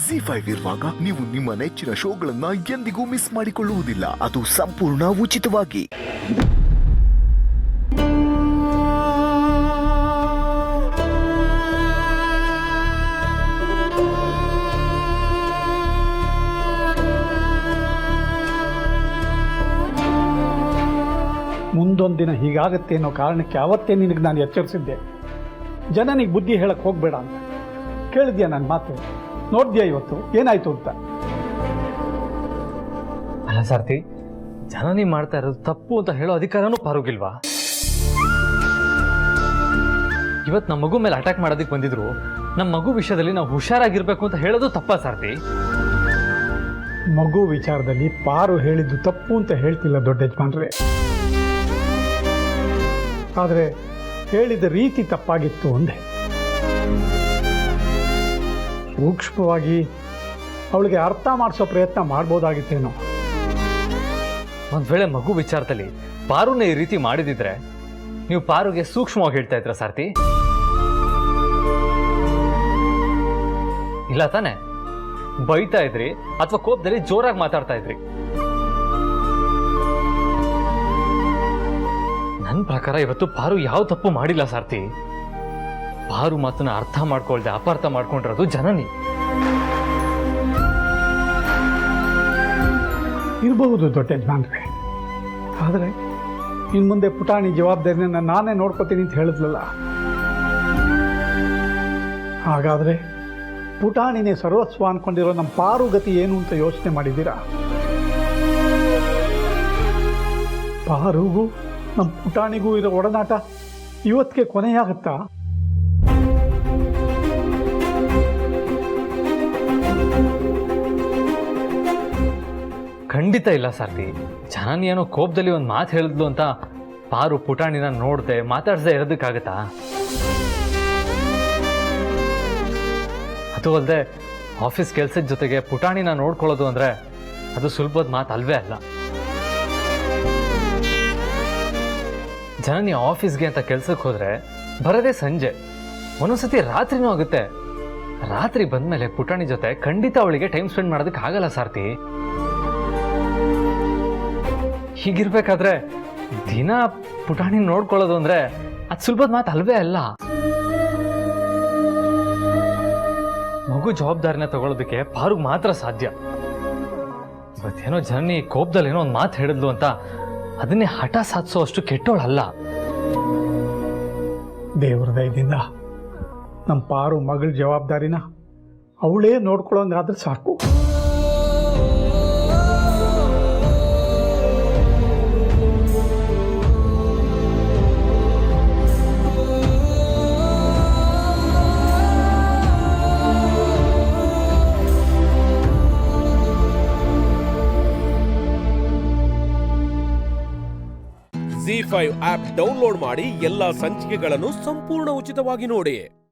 ZEE5 ಇರುವಾಗ ನೀವು ನಿಮ್ಮ ನೆಚ್ಚಿನ ಶೋಗಳನ್ನ ಎಂದಿಗೂ ಮಿಸ್ ಮಾಡಿಕೊಳ್ಳುವುದಿಲ್ಲ. ಅದು ಸಂಪೂರ್ಣ ಉಚಿತವಾಗಿ. ಮುಂದೊಂದು ದಿನ ಹೀಗಾಗತ್ತೆ ಅನ್ನೋ ಕಾರಣಕ್ಕೆ ಅವತ್ತೇ ನಿನಗೆ ನಾನು ಎಚ್ಚರಿಸಿದ್ದೆ. ಜನನಿಗೆ ಬುದ್ಧಿ ಹೇಳಕ್ಕೆ ಹೋಗಬೇಡ ಅಂತ. ಕೇಳಿದ್ಯಾ ನನ್ನ ಮಾತು? ನೋಡಿದ್ಯಾ ಇವತ್ತು ಏನಾಯ್ತು ಅಂತ? ಅಲ್ಲ ಸಾರ್ಥಿ, ಜನನಿ ಮಾಡ್ತಾ ಇರೋದು ತಪ್ಪು ಅಂತ ಹೇಳೋ ಅಧಿಕಾರನೂ ಪಾರುಗಿಲ್ವಾ? ಇವತ್ತು ನಮ್ಮ ಮಗು ಮೇಲೆ ಅಟ್ಯಾಕ್ ಮಾಡೋದಕ್ಕೆ ಬಂದಿದ್ರು, ನಮ್ಮ ಮಗು ವಿಷಯದಲ್ಲಿ ನಾವು ಹುಷಾರಾಗಿರ್ಬೇಕು ಅಂತ ಹೇಳೋದು ತಪ್ಪಾ ಸಾರ್ಥಿ? ಮಗು ವಿಚಾರದಲ್ಲಿ ಪಾರು ಹೇಳಿದ್ದು ತಪ್ಪು ಅಂತ ಹೇಳ್ತಿಲ್ಲ ದೊಡ್ಡ ಯಜಮಾನ್ರೆ. ಆದರೆ ಹೇಳಿದ ರೀತಿ ತಪ್ಪಾಗಿತ್ತು ಅಂದೆ. ಸೂಕ್ಷ್ಮವಾಗಿ ಅವಳಿಗೆ ಅರ್ಥ ಮಾಡಿಸೋ ಪ್ರಯತ್ನ ಮಾಡ್ಬೋದಾಗಿತ್ತೇನೋ. ಒಂದ್ ವೇಳೆ ಮಗು ವಿಚಾರದಲ್ಲಿ ಪಾರುನೇ ಈ ರೀತಿ ಮಾಡಿದಿದ್ರೆ ನೀವು ಪಾರುಗೆ ಸೂಕ್ಷ್ಮವಾಗಿ ಹೇಳ್ತಾ ಇದ್ರ ಸಾರ್ಥಿ? ಇಲ್ಲ ತಾನೆ? ಬೈತಾ ಇದ್ರಿ ಅಥವಾ ಕೋಪದಲ್ಲಿ ಜೋರಾಗಿ ಮಾತಾಡ್ತಾ ಇದ್ರಿ? ನನ್ನ ಪ್ರಕಾರ ಇವತ್ತು ಪಾರು ಯಾವ ತಪ್ಪು ಮಾಡಿಲ್ಲ ಸಾರ್ಥಿ. ಪಾರು ಮಾತನ್ನ ಅರ್ಥ ಮಾಡ್ಕೊಳ್ದೆ ಅಪಾರ್ಥ ಮಾಡ್ಕೊಂಡಿರೋದು ಜನನಿ. ಇರಬಹುದು ದೊಡ್ಡ ಯಜಮಾನ್ರೆ, ಆದರೆ ಇನ್ನು ಮುಂದೆ ಪುಟಾಣಿ ಜವಾಬ್ದಾರಿನ ನಾನೇ ನೋಡ್ಕೋತೀನಿ ಅಂತ ಹೇಳಿದ್ಲಲ್ಲ. ಹಾಗಾದರೆ ಪುಟಾಣಿನೇ ಸರ್ವಸ್ವ ಅನ್ಕೊಂಡಿರೋ ನಮ್ಮ ಪಾರು ಗತಿ ಏನು ಅಂತ ಯೋಚನೆ ಮಾಡಿದ್ದೀರಾ? ಪಾರುಗೂ ನಮ್ಮ ಪುಟಾಣಿಗೂ ಇರೋ ಒಡನಾಟ ಇವತ್ತಿಗೆ ಕೊನೆಯಾಗುತ್ತಾ? ಖಂಡಿತ ಇಲ್ಲ ಸಾರ್ಥಿ. ಜನನಿ ಏನೋ ಕೋಪದಲ್ಲಿ ಒಂದು ಮಾತು ಹೇಳಿದ್ಲು ಅಂತ ಪಾರು ಪುಟಾಣಿನ ನೋಡ್ದೆ ಮಾತಾಡ್ಸದೆ ಇರೋದಕ್ಕಾಗತ್ತಾ? ಅದು ಅಲ್ಲದೆ ಆಫೀಸ್ ಕೆಲಸದ ಜೊತೆಗೆ ಪುಟಾಣಿನ ನೋಡ್ಕೊಳ್ಳೋದು ಅಂದ್ರೆ ಅದು ಸುಲಭದ ಮಾತು ಅಲ್ವೇ ಅಲ್ಲ. ಜನನಿ ಆಫೀಸ್ಗೆ ಅಂತ ಕೆಲ್ಸಕ್ಕೆ ಹೋದ್ರೆ ಬರದೇ ಸಂಜೆ, ಒಂದೊಂದ್ಸತಿ ರಾತ್ರಿನೂ ಆಗುತ್ತೆ. ರಾತ್ರಿ ಬಂದ್ಮೇಲೆ ಪುಟಾಣಿ ಜೊತೆ ಖಂಡಿತ ಅವಳಿಗೆ ಟೈಮ್ ಸ್ಪೆಂಡ್ ಮಾಡೋದಕ್ಕೆ ಆಗಲ್ಲ ಸಾರ್ಥಿ. ಹೀಗಿರ್ಬೇಕಾದ್ರೆ ದಿನ ಪುಟಾಣಿ ನೋಡ್ಕೊಳ್ಳೋದು ಅಂದ್ರೆ ಅದು ಸುಲಭದ ಮಾತು ಅಲ್ವೇ ಅಲ್ಲ. ಮಗು ಜವಾಬ್ದಾರಿನ ತಗೊಳ್ಳೋದಕ್ಕೆ ಪಾರುಗ್ ಮಾತ್ರ ಸಾಧ್ಯ. ಇವತ್ತೇನೋ ಜನನಿ ಕೋಪದಲ್ಲಿ ಏನೋ ಒಂದು ಮಾತು ಹೇಳಿದ್ಲು ಅಂತ ಅದನ್ನೇ ಹಠ ಸಾಧಿಸೋ ಅಷ್ಟು ಕೆಟ್ಟೋಳಲ್ಲ. ದೇವರ ದಯದಿಂದ ನಮ್ಮ ಪಾರು ಮಗಳ ಜವಾಬ್ದಾರಿನ ಅವಳೇ ನೋಡ್ಕೊಳ್ಳೋಂಗಾದ್ರೆ ಸಾಕು. ZEE5 ಆಪ್ ಡೌನ್ಲೋಡ್ ಮಾಡಿ ಎಲ್ಲಾ ಸಂಚಿಕೆಗಳನ್ನು ಸಂಪೂರ್ಣ ಉಚಿತವಾಗಿ ನೋಡಿ.